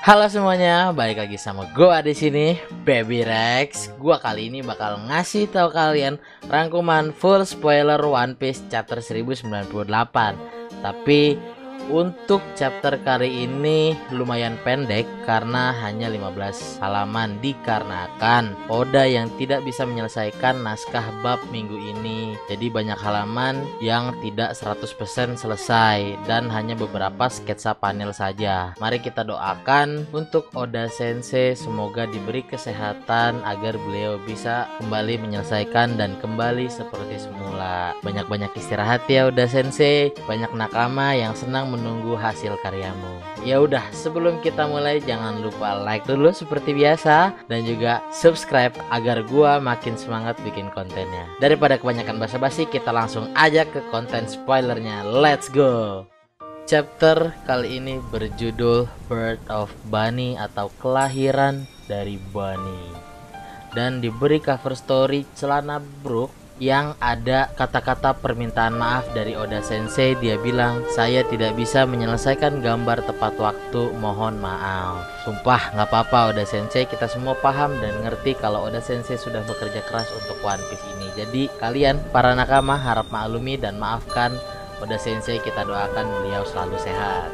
Halo semuanya, balik lagi sama gua di sini, Baby Rex. Gua kali ini bakal ngasih tahu kalian rangkuman full spoiler One Piece chapter 1098. Tapi untuk chapter kali ini lumayan pendek karena hanya 15 halaman dikarenakan Oda yang tidak bisa menyelesaikan naskah bab minggu ini. Jadi banyak halaman yang tidak 100% selesai dan hanya beberapa sketsa panel saja. Mari kita doakan untuk Oda Sensei semoga diberi kesehatan agar beliau bisa kembali menyelesaikan dan kembali seperti semula. Banyak-banyak istirahat ya Oda Sensei, banyak nakama yang senang menunggu hasil karyamu. Ya udah, sebelum kita mulai jangan lupa like dulu seperti biasa dan juga subscribe agar gua makin semangat bikin kontennya. Daripada kebanyakan basa-basi, kita langsung aja ke konten spoilernya. Let's go. Chapter kali ini berjudul Birth of Bunny atau kelahiran dari Bunny. Dan diberi cover story celana Brook yang ada kata-kata permintaan maaf dari Oda Sensei. Dia bilang, saya tidak bisa menyelesaikan gambar tepat waktu, mohon maaf. Sumpah nggak apa-apa Oda Sensei, kita semua paham dan ngerti kalau Oda Sensei sudah bekerja keras untuk One Piece ini. Jadi kalian para nakama harap maklumi dan maafkan Oda Sensei, kita doakan beliau selalu sehat.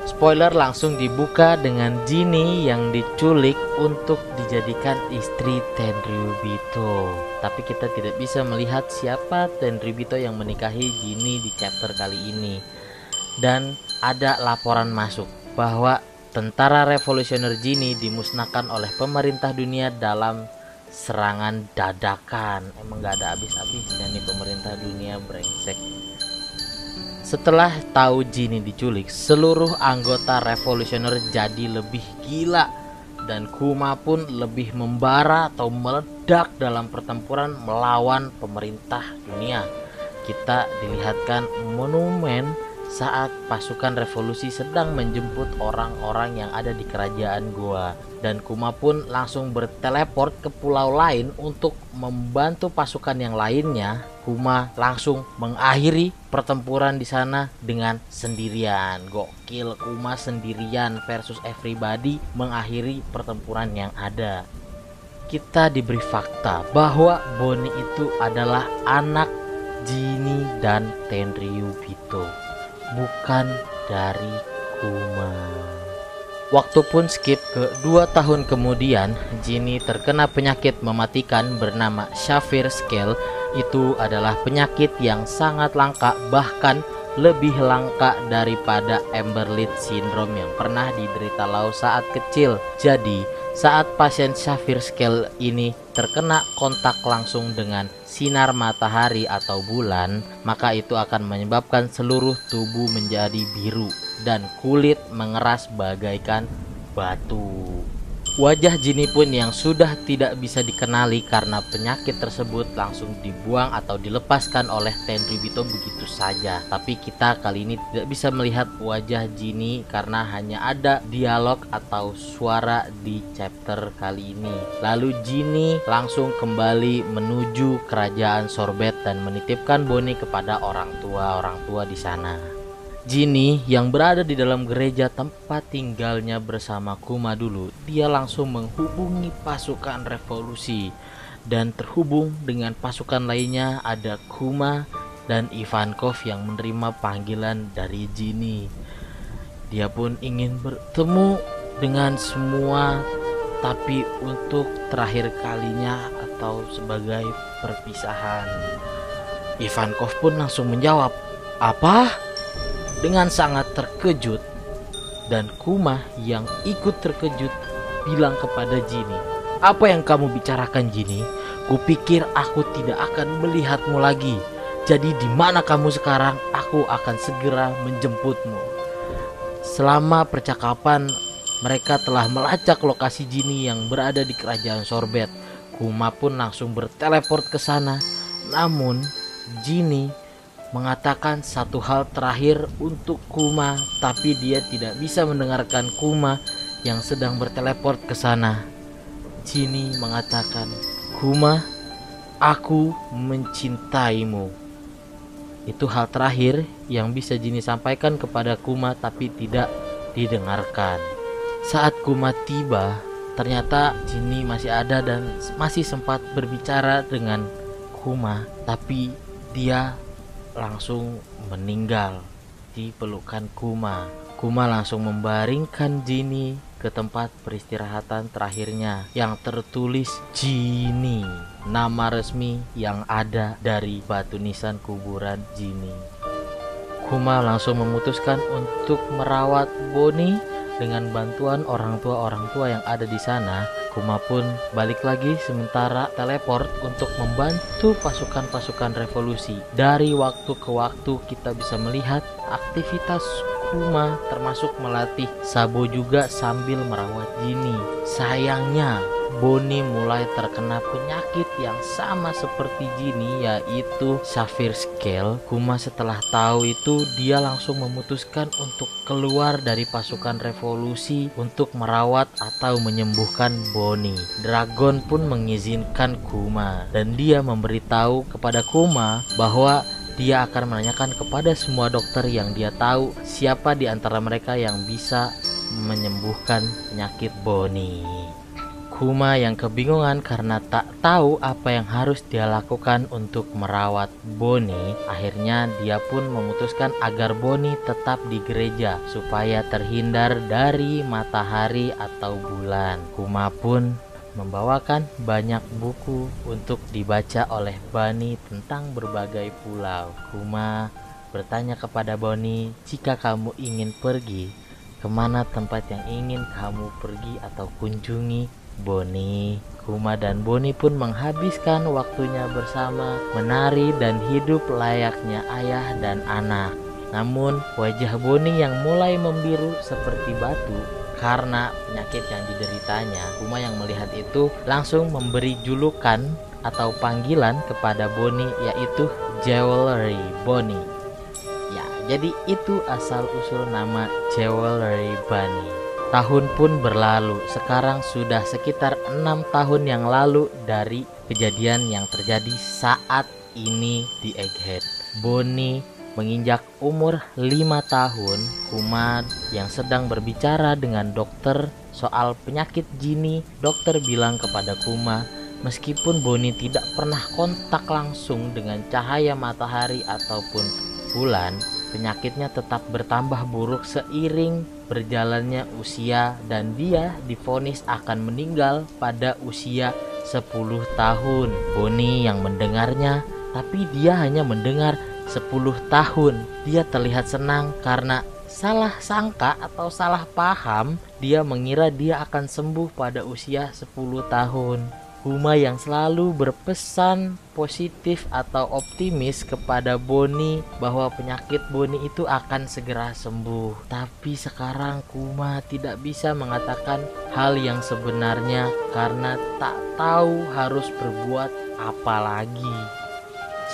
Spoiler langsung dibuka dengan Jinny yang diculik untuk dijadikan istri Tenryubito. Tapi kita tidak bisa melihat siapa Tenryubito yang menikahi Jinny di chapter kali ini. Dan ada laporan masuk bahwa tentara revolusioner Jinny dimusnahkan oleh pemerintah dunia dalam serangan dadakan. Emang gak ada habis-habisnya nih pemerintah dunia, brengsek. Setelah tahu Jinny diculik, seluruh anggota revolusioner jadi lebih gila dan Kuma pun lebih membara atau meledak dalam pertempuran melawan pemerintah dunia. Kita dilihatkan monumen saat pasukan revolusi sedang menjemput orang-orang yang ada di kerajaan gua, dan Kuma pun langsung berteleport ke pulau lain untuk membantu pasukan yang lainnya. Kuma langsung mengakhiri pertempuran di sana dengan sendirian. Gokil, Kuma sendirian versus everybody mengakhiri pertempuran yang ada. Kita diberi fakta bahwa Bonnie itu adalah anak Jinny dan Tenryubito, bukan dari Kuma. Waktu pun skip ke 2 tahun kemudian, Jinny terkena penyakit mematikan bernama Sapphire Scale. Itu adalah penyakit yang sangat langka, bahkan lebih langka daripada Amberlid Syndrome yang pernah diderita Law saat kecil. Jadi saat pasien Sapphire Scale ini terkena kontak langsung dengan sinar matahari atau bulan, maka itu akan menyebabkan seluruh tubuh menjadi biru dan kulit mengeras bagaikan batu. Wajah Jinny pun yang sudah tidak bisa dikenali karena penyakit tersebut langsung dibuang atau dilepaskan oleh Tenryubito begitu saja. Tapi kita kali ini tidak bisa melihat wajah Jinny karena hanya ada dialog atau suara di chapter kali ini. Lalu Jinny langsung kembali menuju kerajaan Sorbet dan menitipkan Bonnie kepada orang tua di sana. Jinny yang berada di dalam gereja tempat tinggalnya bersama Kuma dulu, dia langsung menghubungi pasukan revolusi dan terhubung dengan pasukan lainnya. Ada Kuma dan Ivankov yang menerima panggilan dari Jinny. Dia pun ingin bertemu dengan semua, tapi untuk terakhir kalinya atau sebagai perpisahan. Ivankov pun langsung menjawab, "Apa?" dengan sangat terkejut, dan Kuma yang ikut terkejut bilang kepada Jinny, "Apa yang kamu bicarakan Jinny? Kupikir aku tidak akan melihatmu lagi. Jadi di mana kamu sekarang? Aku akan segera menjemputmu." Selama percakapan mereka telah melacak lokasi Jinny yang berada di kerajaan Sorbet. Kuma pun langsung berteleport ke sana. Namun Jinny mengatakan satu hal terakhir untuk Kuma, tapi dia tidak bisa mendengarkan Kuma yang sedang berteleport ke sana. Jinny mengatakan, "Kuma, aku mencintaimu." Itu hal terakhir yang bisa Jinny sampaikan kepada Kuma, tapi tidak didengarkan. Saat Kuma tiba, ternyata Jinny masih ada dan masih sempat berbicara dengan Kuma, tapi dia langsung meninggal di pelukan Kuma. Kuma langsung membaringkan Jinny ke tempat peristirahatan terakhirnya yang tertulis Jinny, nama resmi yang ada dari batu nisan kuburan Jinny. Kuma langsung memutuskan untuk merawat Bonnie dengan bantuan orang tua yang ada di sana. Kuma pun balik lagi sementara teleport untuk membantu pasukan-pasukan revolusi. Dari waktu ke waktu kita bisa melihat aktivitas Kuma termasuk melatih Sabo juga sambil merawat Jinny. Sayangnya Bonnie mulai terkena penyakit yang sama seperti Jinny, yaitu Sapphire Scale. Kuma setelah tahu itu dia langsung memutuskan untuk keluar dari pasukan revolusi untuk merawat atau menyembuhkan Bonnie. Dragon pun mengizinkan Kuma dan dia memberitahu kepada Kuma bahwa dia akan menanyakan kepada semua dokter yang dia tahu siapa di antara mereka yang bisa menyembuhkan penyakit Bonnie. Kuma yang kebingungan karena tak tahu apa yang harus dia lakukan untuk merawat Bonnie. Akhirnya dia pun memutuskan agar Bonnie tetap di gereja supaya terhindar dari matahari atau bulan. Kuma pun membawakan banyak buku untuk dibaca oleh Bonnie tentang berbagai pulau. Kuma bertanya kepada Bonnie, jika kamu ingin pergi, kemana tempat yang ingin kamu pergi atau kunjungi Bonnie? Kuma dan Bonnie pun menghabiskan waktunya bersama, menari dan hidup layaknya ayah dan anak. Namun wajah Bonnie yang mulai membiru seperti batu karena penyakit yang dideritanya. Kuma yang melihat itu langsung memberi julukan atau panggilan kepada Bonnie, yaitu Jewelry Bonnie. Ya, jadi itu asal usul nama Jewelry Bonnie. Tahun pun berlalu. Sekarang sudah sekitar 6 tahun yang lalu dari kejadian yang terjadi saat ini di Egghead. Bonnie menginjak umur 5 tahun. Kuma yang sedang berbicara dengan dokter soal penyakit Jinny. Dokter bilang kepada Kuma, meskipun Bonnie tidak pernah kontak langsung dengan cahaya matahari ataupun bulan, penyakitnya tetap bertambah buruk seiring berjalannya usia dan dia divonis akan meninggal pada usia 10 tahun. Bonnie yang mendengarnya, tapi dia hanya mendengar 10 tahun. Dia terlihat senang karena salah sangka atau salah paham. Dia mengira dia akan sembuh pada usia 10 tahun. Kuma yang selalu berpesan positif atau optimis kepada Bonnie bahwa penyakit Bonnie itu akan segera sembuh. Tapi sekarang Kuma tidak bisa mengatakan hal yang sebenarnya karena tak tahu harus berbuat apa lagi.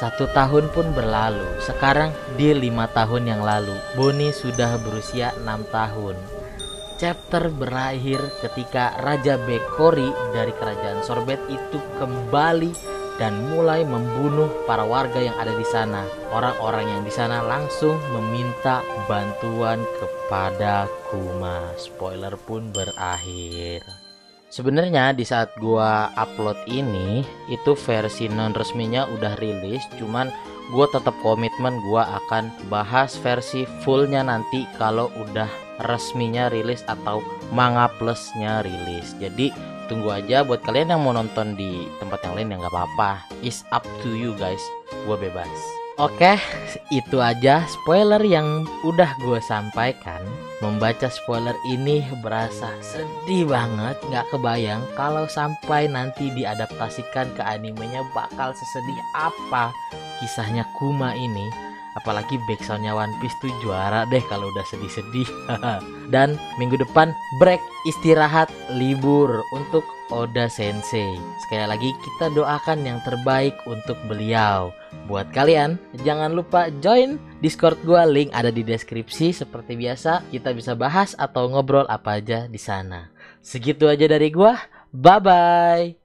1 tahun pun berlalu. Sekarang di 5 tahun yang lalu, Bonnie sudah berusia 6 tahun. Chapter berakhir ketika Raja Bekori dari kerajaan Sorbet itu kembali dan mulai membunuh para warga yang ada di sana. Orang-orang yang di sana langsung meminta bantuan kepada Kuma. Spoiler pun berakhir. Sebenarnya di saat gua upload ini itu versi non resminya udah rilis, cuman gua tetap komitmen gua akan bahas versi fullnya nanti kalau udah resminya rilis atau manga plusnya rilis. Jadi tunggu aja. Buat kalian yang mau nonton di tempat yang lain ya nggak apa-apa, it's up to you guys, gua bebas. Oke, itu aja spoiler yang udah gue sampaikan. Membaca spoiler ini berasa sedih banget. Gak kebayang kalau sampai nanti diadaptasikan ke animenya bakal sesedih apa kisahnya Kuma ini. Apalagi backsoundnya One Piece tuh juara deh kalau udah sedih-sedih. Dan minggu depan break, istirahat, libur untuk Oda Sensei. Sekali lagi kita doakan yang terbaik untuk beliau. Buat kalian jangan lupa join Discord gua, link ada di deskripsi. Seperti biasa kita bisa bahas atau ngobrol apa aja di sana. Segitu aja dari gua. Bye bye.